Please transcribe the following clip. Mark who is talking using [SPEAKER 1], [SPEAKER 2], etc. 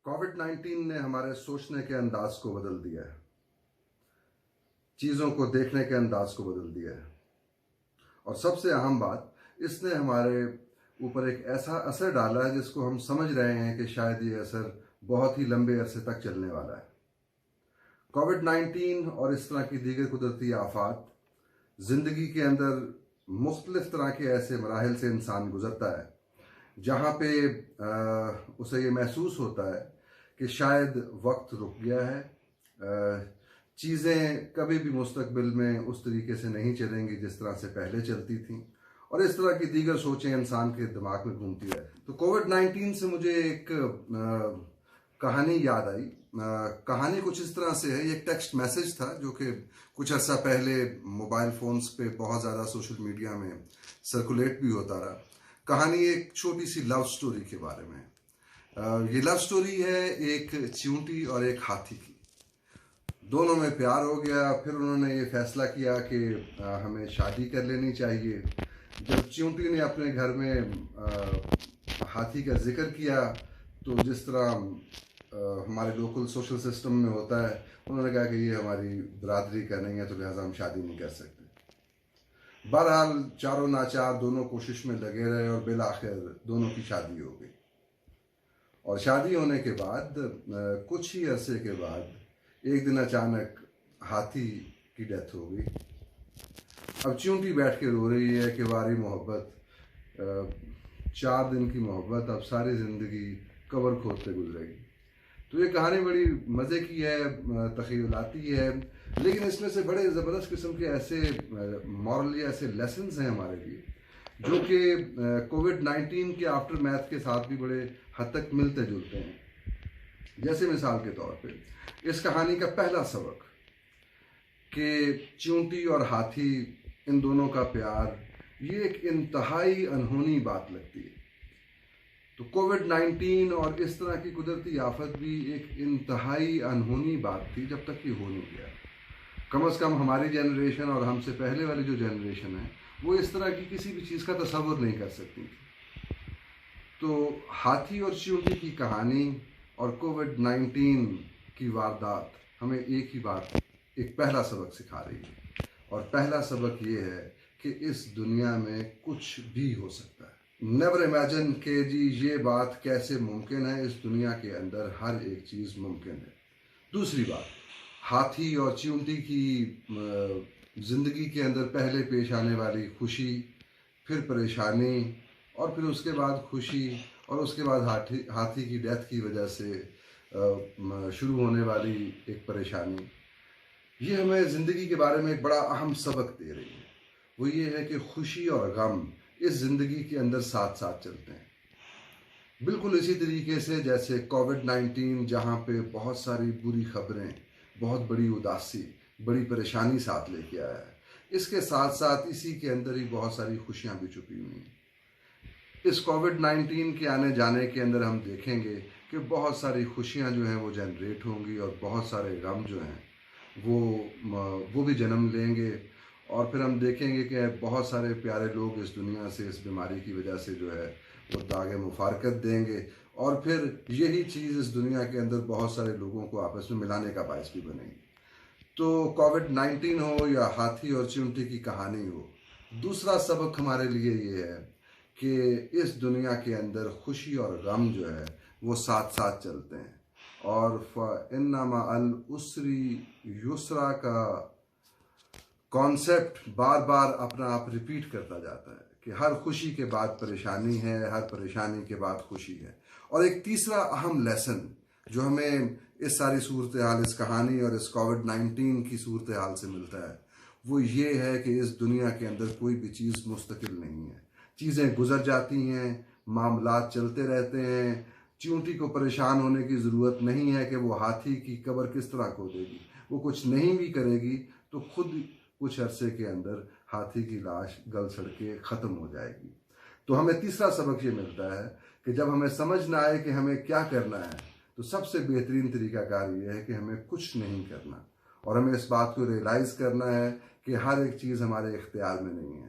[SPEAKER 1] कोविड-19 ने हमारे सोचने के अंदाज को बदल दिया है, चीज़ों को देखने के अंदाज को बदल दिया है और सबसे अहम बात, इसने हमारे ऊपर एक ऐसा असर डाला है जिसको हम समझ रहे हैं कि शायद ये असर बहुत ही लंबे अरसे तक चलने वाला है। कोविड-19 और इस तरह की दीगर कुदरती आफात ज़िंदगी के अंदर मुख्तलिफ तरह के ऐसे मराहिल से इंसान गुजरता है जहाँ पे उसे ये महसूस होता है कि शायद वक्त रुक गया है, चीज़ें कभी भी मुस्तकबिल में उस तरीके से नहीं चलेंगी जिस तरह से पहले चलती थीं और इस तरह की दीगर सोचें इंसान के दिमाग में घूमती है। तो कोविड-19 से मुझे एक कहानी याद आई। कहानी कुछ इस तरह से है, ये एक टेक्स्ट मैसेज था जो कि कुछ अर्सा पहले मोबाइल फ़ोन्स पे बहुत ज़्यादा सोशल मीडिया में सर्कुलेट भी होता रहा। कहानी एक छोटी सी लव स्टोरी के बारे में है। ये लव स्टोरी है एक चींटी और एक हाथी की। दोनों में प्यार हो गया, फिर उन्होंने ये फैसला किया कि हमें शादी कर लेनी चाहिए। जब चींटी ने अपने घर में हाथी का जिक्र किया तो जिस तरह हमारे लोकल सोशल सिस्टम में होता है, उन्होंने कहा कि ये हमारी बरादरी का नहीं है तो लिहाजा हम शादी नहीं कर सकते। बहरहाल चारों नाचार दोनों कोशिश में लगे रहे और बिल आखिर दोनों की शादी हो गई। और शादी होने के बाद कुछ ही अरसे के बाद एक दिन अचानक हाथी की डेथ हो गई। अब चींटी बैठ के रो रही है कि वारी मोहब्बत, 4 दिन की मोहब्बत अब सारी ज़िंदगी कबर खोदते गुजरेगी। तो ये कहानी बड़ी मज़े की है, तख़य्युलाती है, लेकिन इसमें से बड़े ज़बरदस्त किस्म के ऐसे मॉरली ऐसे लेसन्स हैं हमारे लिए जो कि कोविड-19 के आफ्टर मैथ के साथ भी बड़े हद तक मिलते जुलते हैं। जैसे मिसाल के तौर पे इस कहानी का पहला सबक कि चींटी और हाथी, इन दोनों का प्यार, ये एक इंतहाई अनहोनी बात लगती है। तो कोविड-19 और इस तरह की कुदरती आफत भी एक इंतहाई अनहोनी बात थी जब तक ये हो नहीं गया। कम से कम हमारी जनरेशन और हमसे पहले वाली जो जनरेशन है वो इस तरह की किसी भी चीज़ का तसव्वुर नहीं कर सकती थी। तो हाथी और चींटी की कहानी और कोविड-19 की वारदात हमें एक ही बात, एक पहला सबक सिखा रही है और पहला सबक ये है कि इस दुनिया में कुछ भी हो सकता है। नेवर इमेजिन कि जी ये बात कैसे मुमकिन है, इस दुनिया के अंदर हर एक चीज़ मुमकिन है। दूसरी बात, हाथी और चींटी की ज़िंदगी के अंदर पहले पेश आने वाली खुशी, फिर परेशानी और फिर उसके बाद खुशी और उसके बाद हाथी की डेथ की वजह से शुरू होने वाली एक परेशानी, ये हमें ज़िंदगी के बारे में एक बड़ा अहम सबक दे रही है। वो ये है कि खुशी और गम इस ज़िंदगी के अंदर साथ साथ चलते हैं। बिल्कुल इसी तरीके से जैसे कोविड-19 जहाँ पे बहुत सारी बुरी खबरें, बहुत बड़ी उदासी, बड़ी परेशानी साथ लेके आया है, इसके साथ साथ इसी के अंदर ही बहुत सारी खुशियाँ भी छुपी हुई हैं। इस कोविड-19 के आने जाने के अंदर हम देखेंगे कि बहुत सारी खुशियाँ जो हैं वो जनरेट होंगी और बहुत सारे गम जो हैं वो भी जन्म लेंगे और फिर हम देखेंगे कि बहुत सारे प्यारे लोग इस दुनिया से, इस बीमारी की वजह से जो है वो दागे मुफारकत देंगे और फिर यही चीज़ इस दुनिया के अंदर बहुत सारे लोगों को आपस में मिलाने का बायस भी बनेगी। तो कोविड-19 हो या हाथी और चींटी की कहानी हो, दूसरा सबक हमारे लिए ये है कि इस दुनिया के अंदर खुशी और गम जो है वो साथ साथ चलते हैं और फ़इन्ना मअल उस्री युस्रा का कॉन्सेप्ट बार बार अपना आप रिपीट करता जाता है कि हर खुशी के बाद परेशानी है, हर परेशानी के बाद खुशी है। और एक तीसरा अहम लेसन जो हमें इस सारी सूरत हाल, इस कहानी और इस कोविड-19 की सूरत हाल से मिलता है वो ये है कि इस दुनिया के अंदर कोई भी चीज़ मुस्तकिल नहीं है। चीज़ें गुजर जाती हैं, मामलात चलते रहते हैं। चींटी को परेशान होने की ज़रूरत नहीं है कि वो हाथी की कब्र किस तरह खोदेगी, वो कुछ नहीं भी करेगी तो खुद कुछ अरसे के अंदर हाथी की लाश गल सड़ के ख़त्म हो जाएगी। तो हमें तीसरा सबक ये मिलता है कि जब हमें समझ ना आए कि हमें क्या करना है तो सबसे बेहतरीन तरीक़ाकार ये है कि हमें कुछ नहीं करना और हमें इस बात को रियलाइज़ करना है कि हर एक चीज़ हमारे इख्तियार में नहीं है।